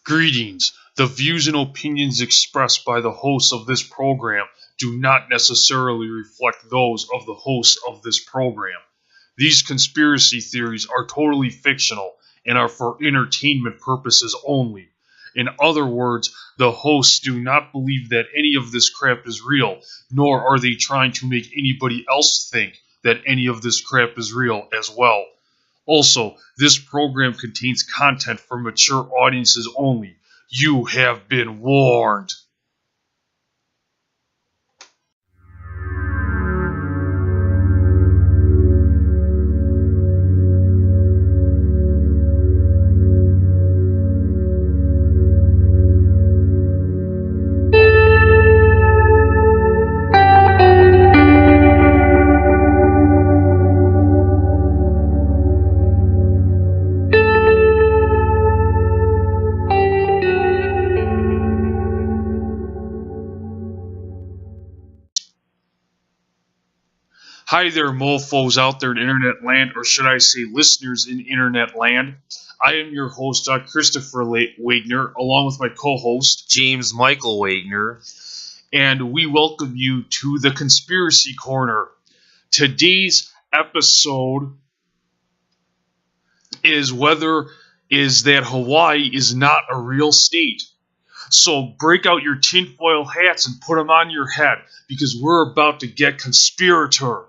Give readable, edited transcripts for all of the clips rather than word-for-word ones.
Greetings. The views and opinions expressed by the hosts of this program do not necessarily reflect those of the hosts of this program. These conspiracy theories are totally fictional and are for entertainment purposes only. In other words, the hosts do not believe that any of this crap is real, nor are they trying to make anybody else think that any of this crap is real as well. Also, this program contains content for mature audiences only. You have been warned. Hi there, mofos out there in internet land, or should I say listeners in internet land. I am your host, Christopher Wagner, along with my co-host, James Michael Wagner. And we welcome you to the Conspiracy Corner. Today's episode is that Hawaii is not a real state. So break out your tinfoil hats and put them on your head, because we're about to get conspiratorial.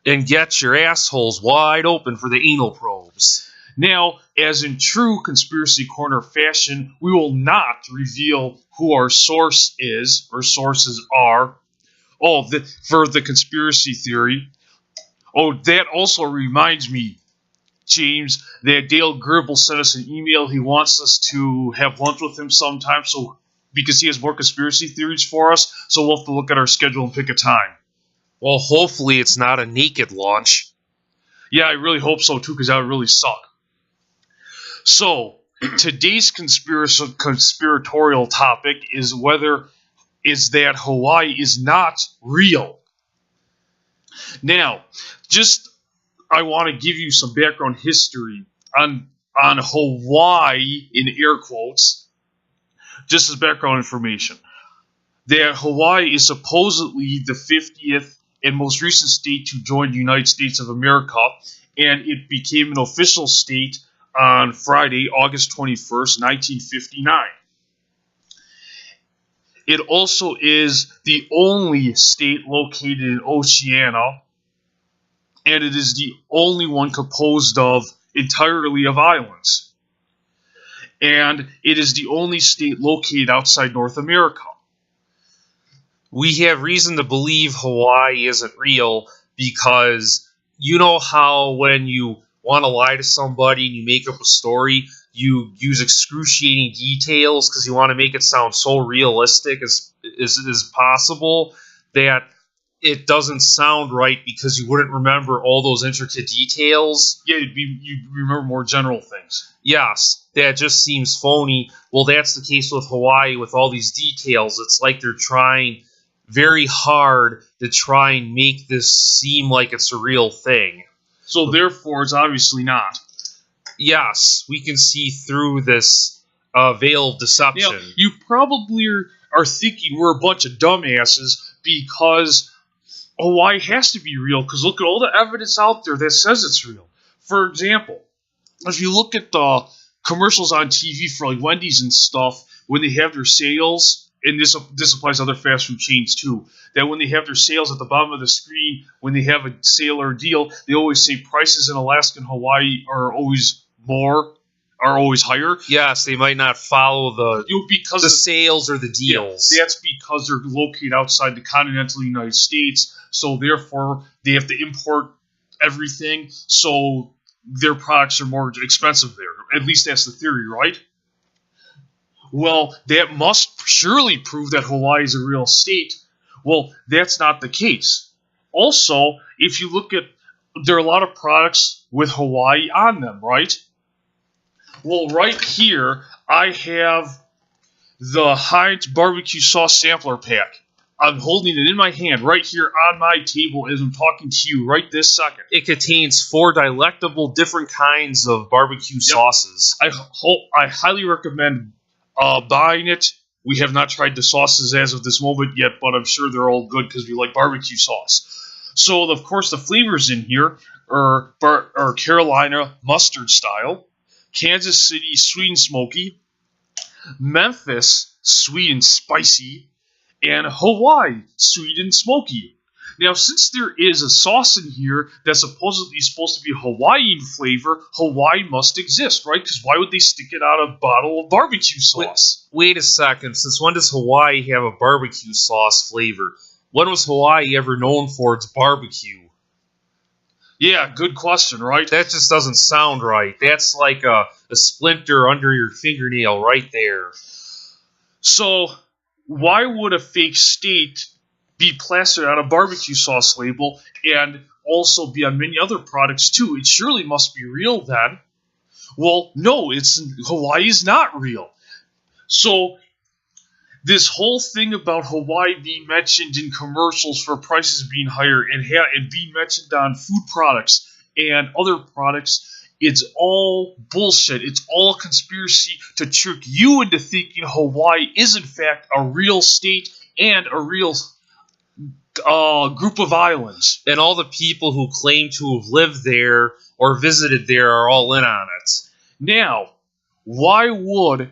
And get your assholes wide open for the anal probes. Now, as in true Conspiracy Corner fashion, we will not reveal who our source is, or sources are, for the conspiracy theory. Oh, that also reminds me, James, that Dale Gribble sent us an email. He wants us to have lunch with him sometime, because he has more conspiracy theories for us, so we'll have to look at our schedule and pick a time. Well, hopefully it's not a naked launch. Yeah, I really hope so, too, because that would really suck. So, today's conspiratorial topic is that Hawaii is not real. Now, I want to give you some background history on Hawaii, in air quotes, just as background information. That Hawaii is supposedly the 50th and most recent state to join the United States of America, and it became an official state on Friday, August 21st, 1959. It also is the only state located in Oceania, and it is the only one composed entirely of islands. And it is the only state located outside North America. We have reason to believe Hawaii isn't real because you know how when you want to lie to somebody and you make up a story, you use excruciating details because you want to make it sound so realistic as possible that it doesn't sound right because you wouldn't remember all those intricate details. Yeah, you remember more general things. Yes, that just seems phony. Well, that's the case with Hawaii with all these details. It's like they're trying very hard to try and make this seem like it's a real thing. So therefore, it's obviously not. Yes, we can see through this veil of deception. Now, you probably are thinking we're a bunch of dumbasses because Hawaii has to be real, because look at all the evidence out there that says it's real. For example, if you look at the commercials on TV for like Wendy's and stuff, when they have their sales, and this applies to other fast food chains too, that when they have their sales at the bottom of the screen, when they have a sale or a deal, they always say prices in Alaska and Hawaii are always higher. Yes, they might not follow the sales or the deals. Yeah, that's because they're located outside the continental United States, so therefore they have to import everything, so their products are more expensive there. At least that's the theory, right? Well, that must surely prove that Hawaii is a real state. Well, that's not the case. Also, if you look at, there are a lot of products with Hawaii on them, right? Well, right here, I have the Heinz barbecue sauce sampler pack. I'm holding it in my hand right here on my table as I'm talking to you right this second. It contains 4 delectable different kinds of barbecue sauces. I highly recommend buying it. We have not tried the sauces as of this moment yet, but I'm sure they're all good because we like barbecue sauce. So, of course, the flavors in here are Carolina mustard style, Kansas City sweet and smoky, Memphis sweet and spicy, and Hawaii sweet and smoky. Now, since there is a sauce in here that's supposedly supposed to be Hawaiian flavor, Hawaii must exist, right? Because why would they stick it out a bottle of barbecue sauce? Wait a second. Since when does Hawaii have a barbecue sauce flavor? When was Hawaii ever known for its barbecue? Yeah, good question, right? That just doesn't sound right. That's like a splinter under your fingernail right there. So, why would a fake state be plastered on a barbecue sauce label and also be on many other products too? It surely must be real then. Well, no, Hawaii is not real. So, this whole thing about Hawaii being mentioned in commercials for prices being higher and being mentioned on food products and other products, it's all bullshit. It's all a conspiracy to trick you into thinking Hawaii is in fact a real state and a real group of islands. And all the people who claim to have lived there or visited there are all in on it. Now, why would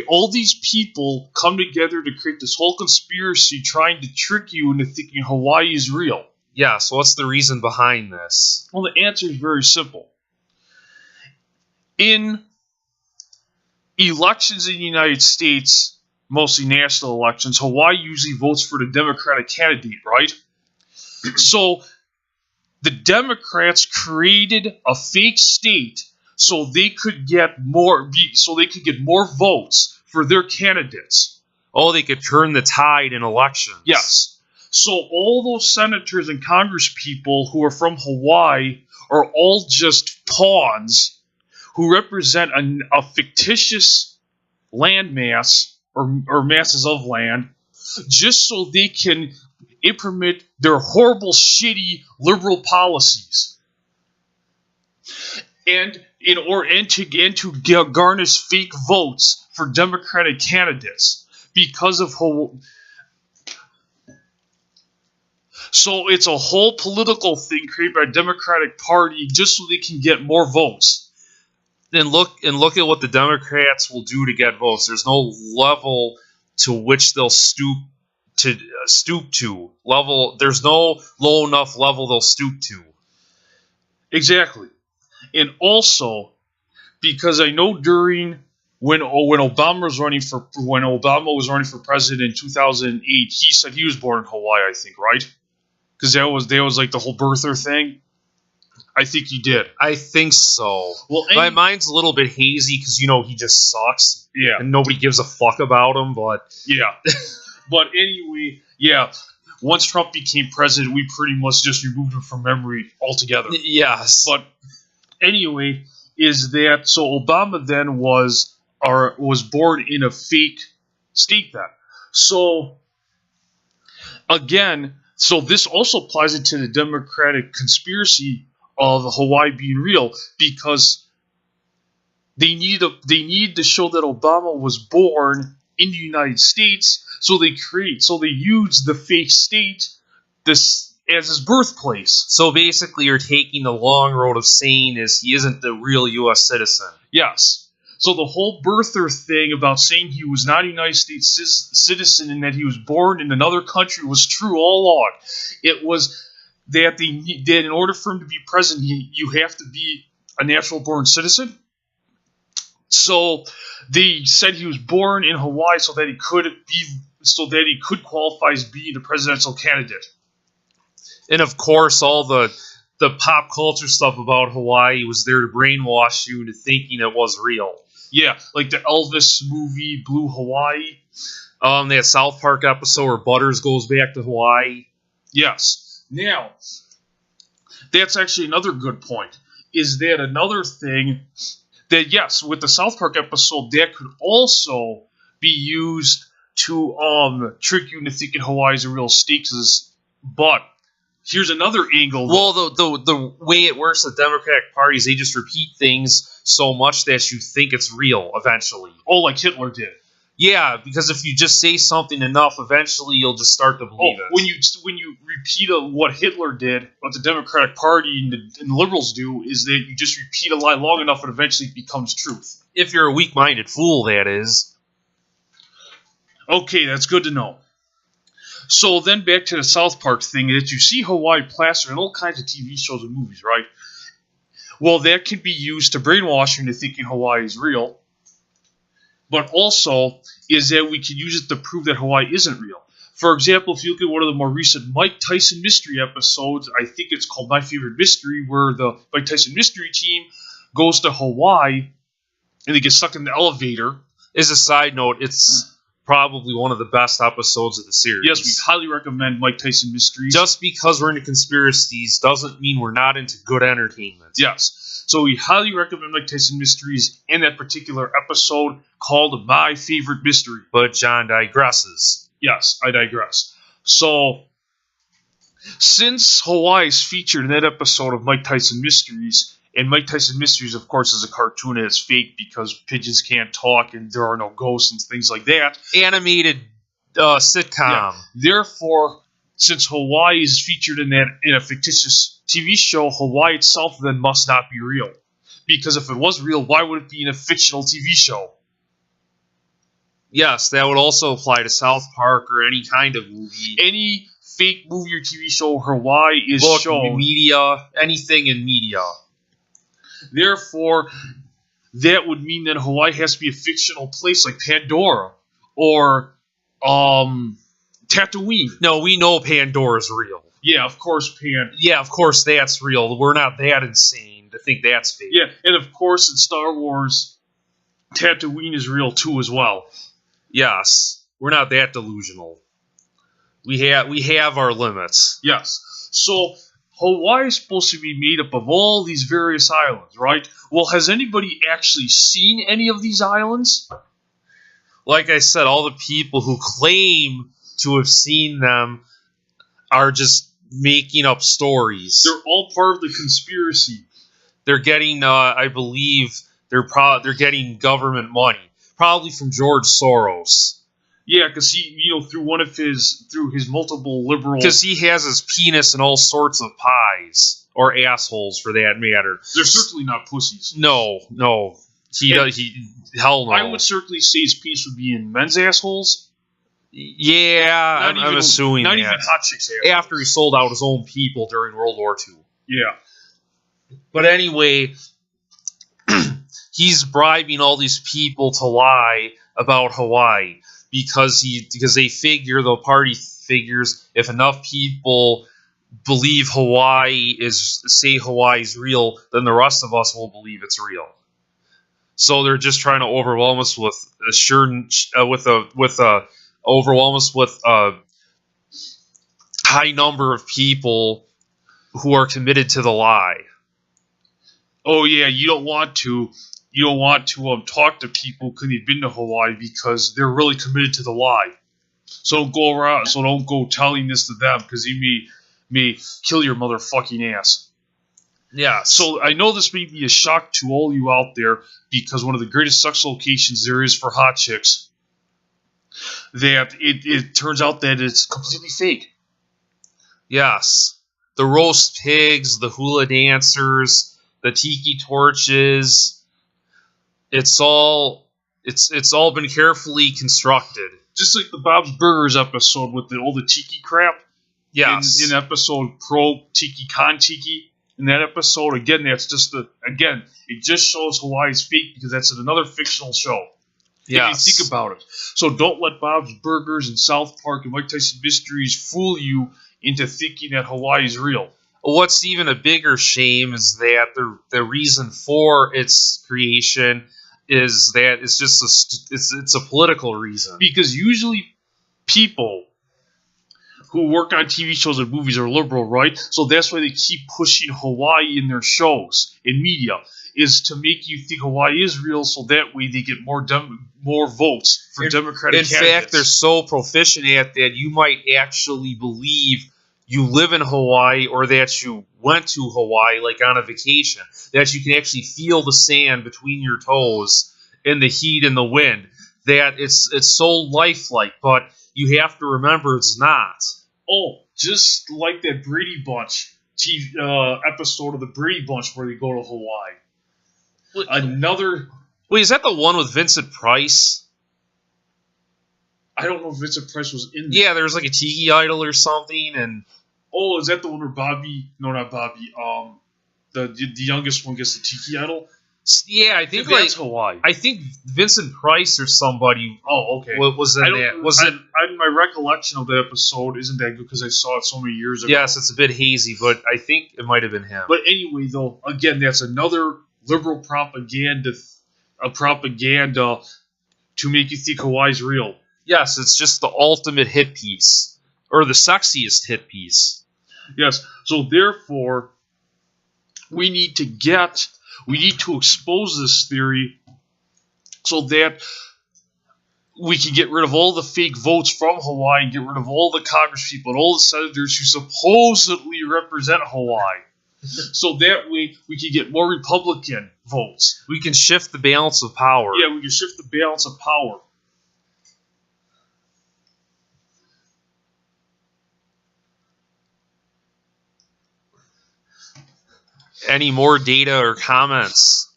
all these people come together to create this whole conspiracy trying to trick you into thinking Hawaii is real? Yeah, so what's the reason behind this? Well, the answer is very simple. In elections in the United States, mostly national elections, Hawaii usually votes for the Democratic candidate, right? So the Democrats created a fake state so they could get more votes for their candidates. Oh, they could turn the tide in elections. Yes. So all those senators and congresspeople who are from Hawaii are all just pawns who represent a fictitious landmass or masses of land just so they can implement their horrible, shitty liberal policies. And to garnish fake votes for Democratic candidates because of So it's a whole political thing created by the Democratic Party just so they can get more votes. And look at what the Democrats will do to get votes. There's no level to which they'll stoop to. There's no low enough level they'll stoop to. Exactly. And also, because I know when Obama was running for president in 2008, he said he was born in Hawaii, I think, right? Because that was like the whole birther thing. I think he did. I think so. Well, my mind's a little bit hazy because he just sucks. Yeah. And nobody gives a fuck about him. But yeah. But anyway, yeah. Once Trump became president, we pretty much just removed him from memory altogether. Yes. But anyway, so Obama then was born in a fake state then. So again, this also applies into the Democratic conspiracy of Hawaii being real because they need to show that Obama was born in the United States, so they use the fake state as his birthplace. So basically, you're taking the long road of saying he isn't the real U.S. citizen. Yes. So the whole birther thing about saying he was not a United States citizen and that he was born in another country was true all along. It was that in order for him to be president, you have to be a natural-born citizen. So they said he was born in Hawaii so that he could qualify as being a presidential candidate. And of course, all the pop culture stuff about Hawaii was there to brainwash you into thinking it was real. Yeah, like the Elvis movie Blue Hawaii. That South Park episode where Butters goes back to Hawaii. Yes. Now, that's actually another good point. Is that another thing that, yes, with the South Park episode, that could also be used to trick you into thinking Hawaii is a real state. But here's another angle. Well, the way it works, the Democratic Party is they just repeat things so much that you think it's real eventually. Oh, like Hitler did. Yeah, because if you just say something enough, eventually you'll just start to believe it. When you repeat what Hitler did, what the Democratic Party and the liberals do, is that you just repeat a lie long enough and eventually it becomes truth. If you're a weak-minded fool, that is. Okay, that's good to know. So then back to the South Park thing, that you see Hawaii plastered in all kinds of TV shows and movies, right? Well, that can be used to brainwash you into thinking Hawaii is real. But also is that we can use it to prove that Hawaii isn't real. For example, if you look at one of the more recent Mike Tyson Mystery episodes, I think it's called My Favorite Mystery, where the Mike Tyson Mystery team goes to Hawaii and they get stuck in the elevator. As a side note, it's probably one of the best episodes of the series. Yes, we highly recommend Mike Tyson Mysteries. Just because we're into conspiracies doesn't mean we're not into good entertainment. Yes. So we highly recommend Mike Tyson Mysteries and that particular episode called My Favorite Mystery. But John digresses. Yes, I digress. So, since Hawaii is featured in that episode of Mike Tyson Mysteries, and Mike Tyson Mysteries, of course, is a cartoon and it's fake because pigeons can't talk and there are no ghosts and things like that. Animated sitcom. Yeah. Therefore, since Hawaii is featured in a fictitious TV show, Hawaii itself then must not be real. Because if it was real, why would it be in a fictional TV show? Yes, that would also apply to South Park or any kind of movie. Any fake movie or TV show, Hawaii is shown. Media, anything in media. Therefore, that would mean that Hawaii has to be a fictional place like Pandora or Tatooine. No, we know Pandora's real. Yeah, of course, Yeah, of course that's real. We're not that insane to think that's fake. Yeah, and of course in Star Wars, Tatooine is real too as well. Yes, we're not that delusional. We have our limits. Yes. So Hawaii is supposed to be made up of all these various islands, right? Well, has anybody actually seen any of these islands? Like I said, all the people who claim to have seen them are just making up stories. They're all part of the conspiracy. They're getting, I believe, they're getting government money, probably from George Soros. Yeah, because he, through his multiple liberal... Because he has his penis in all sorts of pies. Or assholes, for that matter. They're certainly not pussies. No. Hell no. I would certainly say his penis would be in men's assholes. Yeah, I'm assuming not that. Even hot chicks' assholes. After he sold out his own people during World War II. Yeah. But anyway, he's bribing all these people to lie about Hawaii. Because the party figures if enough people believe say Hawaii's real, then the rest of us will believe it's real. So they're just trying to overwhelm us with a high number of people who are committed to the lie. Oh yeah, you don't want to talk to people because they've been to Hawaii because they're really committed to the lie. So don't go telling this to them because they may kill your motherfucking ass. Yeah. So I know this may be a shock to all you out there because one of the greatest sex locations there is for hot chicks, that it turns out that it's completely fake. Yes. The roast pigs, the hula dancers, the tiki torches. It's all been carefully constructed. Just like the Bob's Burgers episode with all the tiki crap. Yes. In episode Pro Tiki Con Tiki. In that episode, again, that's just it just shows Hawaii's fake because that's another fictional show. Yes. If you think about it. So don't let Bob's Burgers and South Park and Mike Tyson Mysteries fool you into thinking that Hawaii is real. What's even a bigger shame is that the reason for its creation is that it's just it's a political reason. Because usually people who work on TV shows and movies are liberal, right? So that's why they keep pushing Hawaii in their shows, in media. is to make you think Hawaii is real, so that way they get more votes for Democratic In candidates. fact, they're so proficient at that, you might actually believe you live in Hawaii or that you went to Hawaii, like on a vacation, that you can actually feel the sand between your toes in the heat and the wind, that it's so lifelike, but you have to remember it's not. Oh, just like that Brady Bunch episode of the Brady Bunch where they go to Hawaii. Another... Wait, is that the one with Vincent Price? I don't know if Vincent Price was in there. Yeah, there's like a tiki idol or something, and... Oh, is that the one where Bobby... No, not Bobby. The youngest one gets the tiki idol? Yeah, I think that's Hawaii. I think Vincent Price or somebody. Oh, okay. Was in that? Was it? My recollection of that episode isn't that good because I saw it so many years ago. Yes, it's a bit hazy, but I think it might have been him. But anyway, though, again, that's another liberal propaganda to make you think Hawaii's real. Yes, it's just the ultimate hit piece, or the sexiest hit piece. Yes. So therefore, we need to expose this theory so that we can get rid of all the fake votes from Hawaii and get rid of all the Congress people and all the senators who supposedly represent Hawaii. So that way we can get more Republican votes. We can shift the balance of power. Yeah, we can shift the balance of power. Any more data or comments?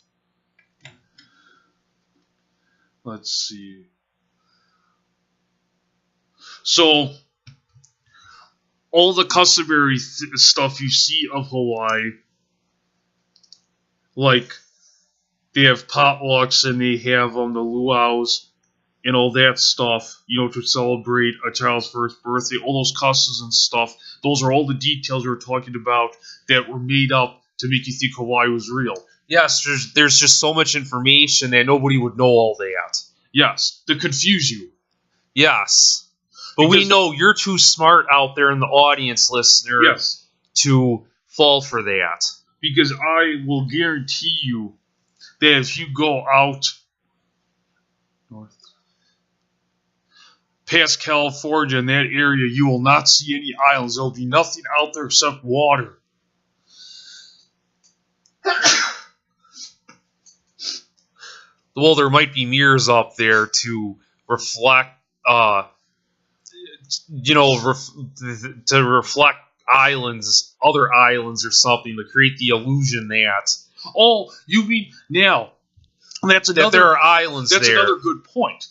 Let's see. So, all the customary stuff you see of Hawaii, like they have potlucks and they have the luau's and all that stuff, to celebrate a child's first birthday, all those customs and stuff, those are all the details we were talking about that were made up to make you think Hawaii was real. Yes, there's just so much information that nobody would know all that. Yes, to confuse you. Yes. But we know you're too smart out there in the audience, listener, yes, to fall for that. Because I will guarantee you that if you go out north, past California in that area, you will not see any islands. There will be nothing out there except water. Well, there might be mirrors up there to reflect, to reflect islands, other islands or something to create the illusion that. Oh, you mean now? That there are islands there. That's another good point.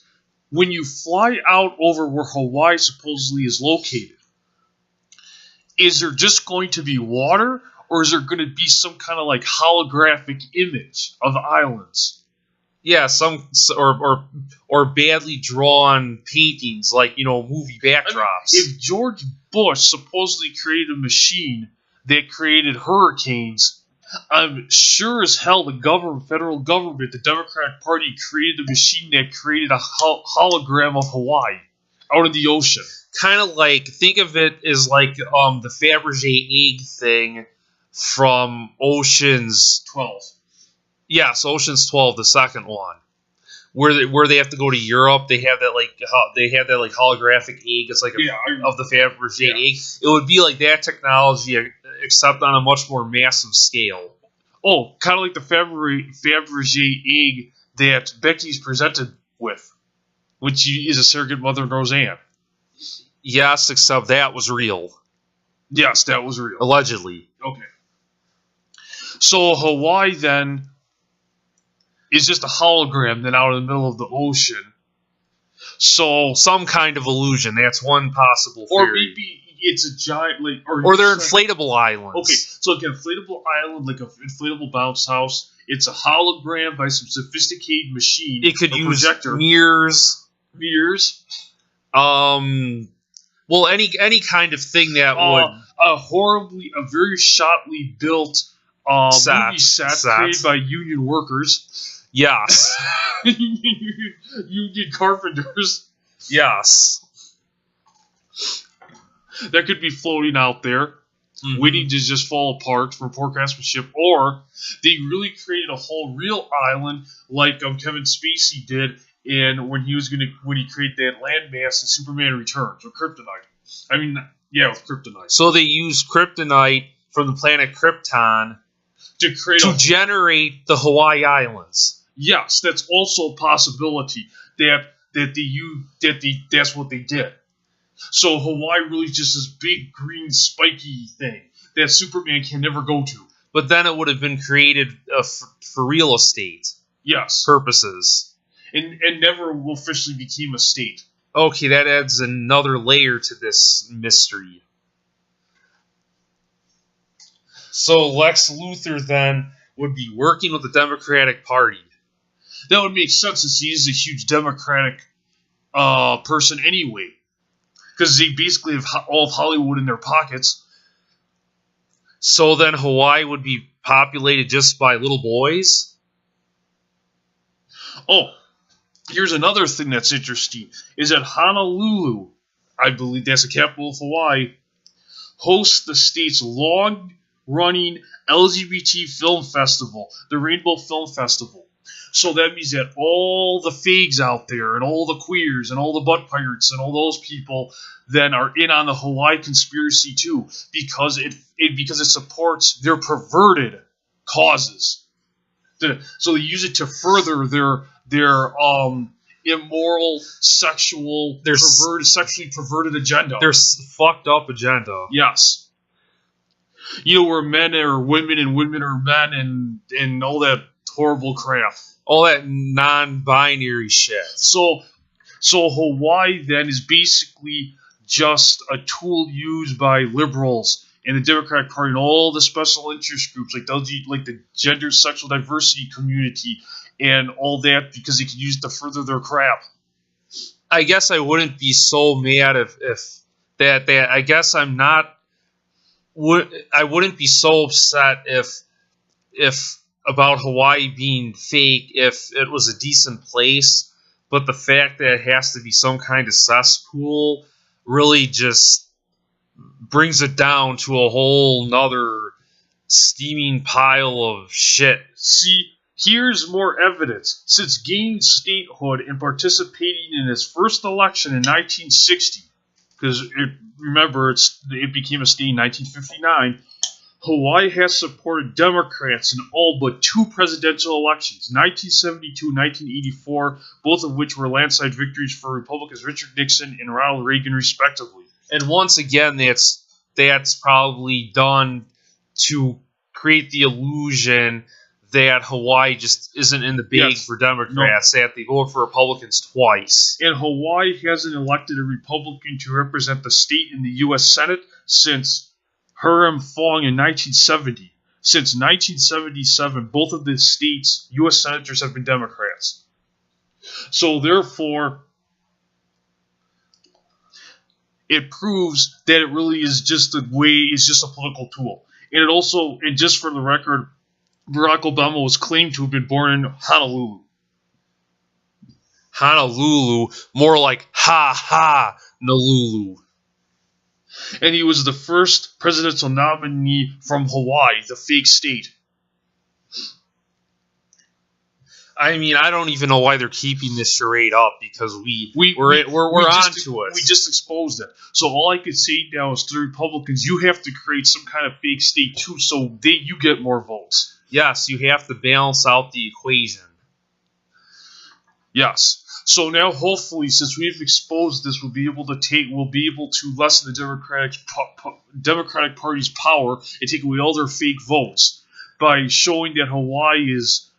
When you fly out over where Hawaii supposedly is located, is there just going to be water, or is there going to be some kind of like holographic image of islands? Yeah, or badly drawn paintings, like movie backdrops. If George Bush supposedly created a machine that created hurricanes, I'm sure as hell the federal government, the Democratic Party, created a machine that created a hologram of Hawaii out in the ocean. Kind of like, think of it as like the Fabergé egg thing from Ocean's 12. Yes, Ocean's 12, the second one, where they have to go to Europe. They have that holographic egg. It's like of the Fabergé egg. It would be like that technology, except on a much more massive scale. Oh, kind of like the Fabergé egg that Becky's presented with, which is a surrogate mother of Roseanne. Yes, except that was real. Yes, that was real. Allegedly. Okay. So Hawaii then is just a hologram then out in the middle of the ocean. So some kind of illusion. That's one possible theory. Or maybe it's a giant, like, or they're inflatable islands. Okay, so like an inflatable island, like an inflatable bounce house. It's a hologram by some sophisticated machine. It could use projector. mirrors. Well, any kind of thing that would a very shoddily built movie set created by union workers. Yes. Union carpenters. Yes. That could be floating out there. waiting to just fall apart for poor craftsmanship, or they really created a whole real island like Kevin Spacey did when he created that landmass in Superman Returns or Kryptonite. I mean, yeah, with Kryptonite. So they used kryptonite from the planet Krypton to generate the Hawaii Islands. Yes, that's also a possibility that's what they did. So Hawaii really is just this big green spiky thing that Superman can never go to. But then it would have been created for real estate purposes. And never officially became a state. Okay, that adds another layer to this mystery. So Lex Luthor then would be working with the Democratic Party. That would make sense since he is a huge Democratic person anyway. Because they basically have all of Hollywood in their pockets. So then Hawaii would be populated just by little boys? Oh, here's another thing that's interesting. Is that Honolulu, I believe that's the capital of Hawaii, hosts the state's long-running LGBT film festival, the Rainbow Film Festival. So that means that all the fags out there and all the queers and all the butt pirates and all those people then are in on the Hawaii conspiracy too, because it supports their perverted causes. So they use it to further their immoral, sexually perverted agenda. Their fucked up agenda. Yes. Where men are women and women are men and all that horrible crap. All that non-binary shit. So Hawaii then is basically just a tool used by liberals and the Democratic Party and all the special interest groups like the gender sexual diversity community and all that, because they can use it to further their crap. I guess I wouldn't be so mad if that I guess I'm not. I wouldn't be so upset if about Hawaii being fake if it was a decent place, but the fact that it has to be some kind of cesspool really just brings it down to a whole nother steaming pile of shit. See, here's more evidence. Since gaining statehood and participating in its first election in 1960, because remember it became a state in 1959, Hawaii has supported Democrats in all but two presidential elections, 1972 and 1984, both of which were landslide victories for Republicans Richard Nixon and Ronald Reagan, respectively. And once again, that's probably done to create the illusion that Hawaii just isn't in the bag for Democrats, that they vote for Republicans twice. And Hawaii hasn't elected a Republican to represent the state in the U.S. Senate since Hiram Fong in 1970. Since 1977, both of the state's U.S. senators have been Democrats. So therefore, it proves that it really is just a political tool. And it also, and just for the record, Barack Obama was claimed to have been born in Honolulu. Honolulu, more like Nalulu. And he was the first presidential nominee from Hawaii, the fake state. I mean, I don't even know why they're keeping this charade up, because we're onto it. We just exposed it. So all I could say now is to the Republicans, you have to create some kind of fake state too, so you get more votes. Yes, you have to balance out the equation. Yes. So now, hopefully, since we've exposed this, we'll be able to lessen the Democratic Party's power and take away all their fake votes by showing that Hawaii is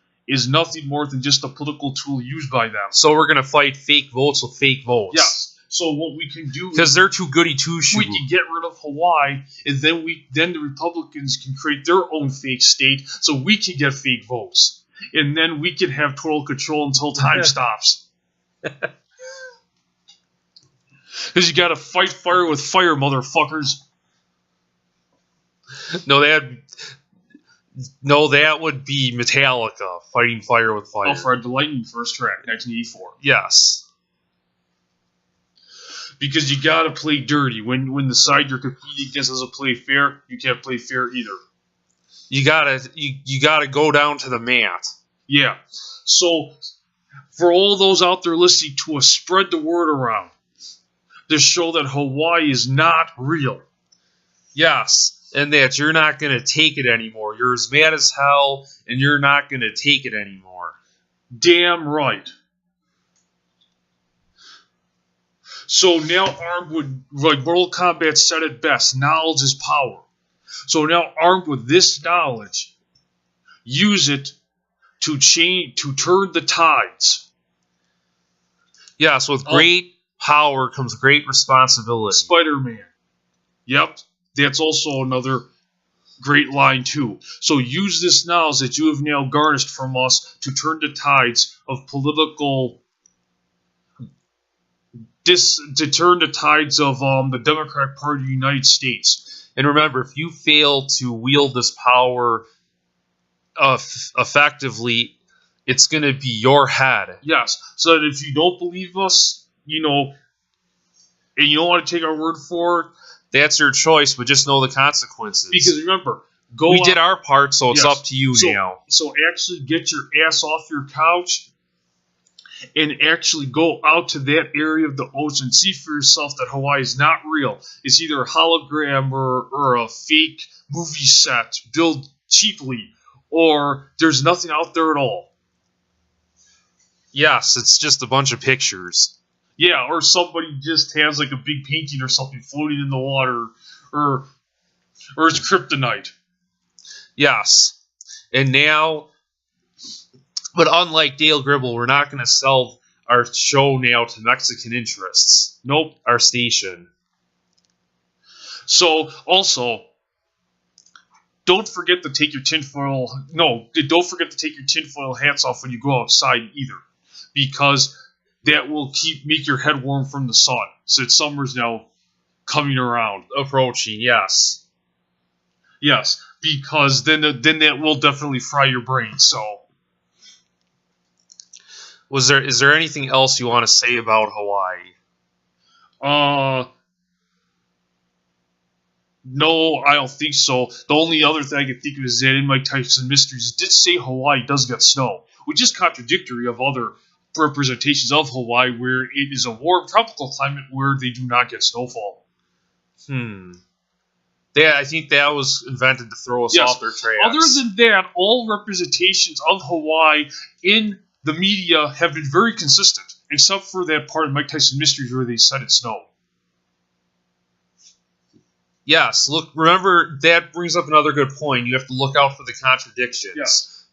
nothing more than just a political tool used by them. So we're gonna fight fake votes with fake votes. Yes. So what we can do, because they're too goody two shoes, we can get rid of Hawaii, and then the Republicans can create their own fake state, so we can get fake votes, and then we can have total control until time stops. Because you gotta fight fire with fire, motherfuckers. No, that would be Metallica, fighting fire with fire. Oh, for the Lightning first track, 1984. Yes. Because you gotta play dirty. When the side you're competing against doesn't play fair, you can't play fair either. You gotta go down to the mat. Yeah. So for all those out there listening to us, spread the word around to show that Hawaii is not real. Yes, and that you're not going to take it anymore. You're as mad as hell, and you're not going to take it anymore. Damn right. So now armed with, like Mortal Kombat said it best, knowledge is power. So now armed with this knowledge, use it to turn the tides. Yes, with great power comes great responsibility. Spider-Man. Yep, that's also another great line too. So use this knowledge that you have now garnished from us to turn the tides of political... to turn the tides of the Democratic Party of the United States. And remember, if you fail to wield this power effectively, it's going to be your head. Yes, so that if you don't believe us, and you don't want to take our word for it, that's your choice, but just know the consequences. Because remember, we did our part, so it's up to you now. So actually get your ass off your couch and actually go out to that area of the ocean. See for yourself that Hawaii is not real. It's either a hologram or a fake movie set built cheaply, or there's nothing out there at all. Yes, it's just a bunch of pictures. Yeah, or somebody just has like a big painting or something floating in the water, or it's kryptonite. Yes. And now, but unlike Dale Gribble, we're not going to sell our show now to Mexican interests. Nope. Our station. So, also, don't forget to take your tinfoil... No, don't forget to take your tinfoil hats off when you go outside either. Because that will make your head warm from the sun. So summer's now coming around. Approaching, yes. Yes, because then that will definitely fry your brain, so... Is there anything else you want to say about Hawaii? No, I don't think so. The only other thing I can think of is that in Mike Tyson Mysteries, it did say Hawaii does get snow, which is contradictory of other representations of Hawaii where it is a warm tropical climate where they do not get snowfall. Yeah, I think that was invented to throw us off their tracks. Other than that, all representations of Hawaii in the media have been very consistent, except for that part of Mike Tyson Mysteries where they said it snowed. Yes, look, remember, that brings up another good point. You have to look out for the contradictions. Yeah.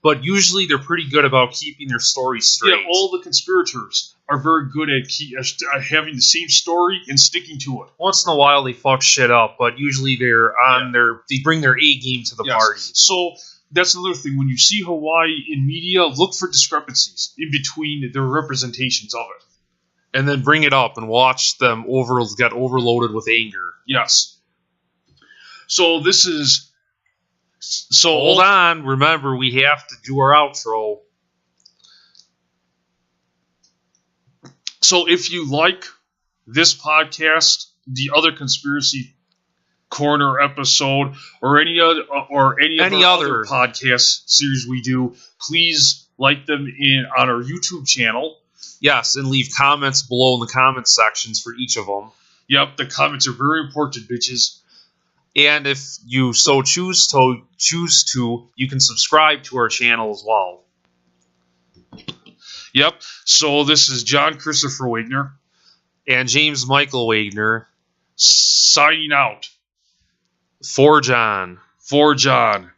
But usually they're pretty good about keeping their story straight. Yeah, all the conspirators are very good at having the same story and sticking to it. Once in a while they fuck shit up, but usually they're on they bring their A game to the party. So that's another thing. When you see Hawaii in media, look for discrepancies in between their representations of it. And then bring it up and watch them get overloaded with anger. Yes. So this is... So hold on. Remember, we have to do our outro. So if you like this podcast, the other Conspiracy Corner episode, or any other podcast series we do, please like them on our YouTube channel. Yes, and leave comments below in the comments sections for each of them. Yep, the comments are very important, bitches. And if you so choose to, you can subscribe to our channel as well. Yep. So this is John Christopher Wagner. And James Michael Wagner. Signing out. For John. For John.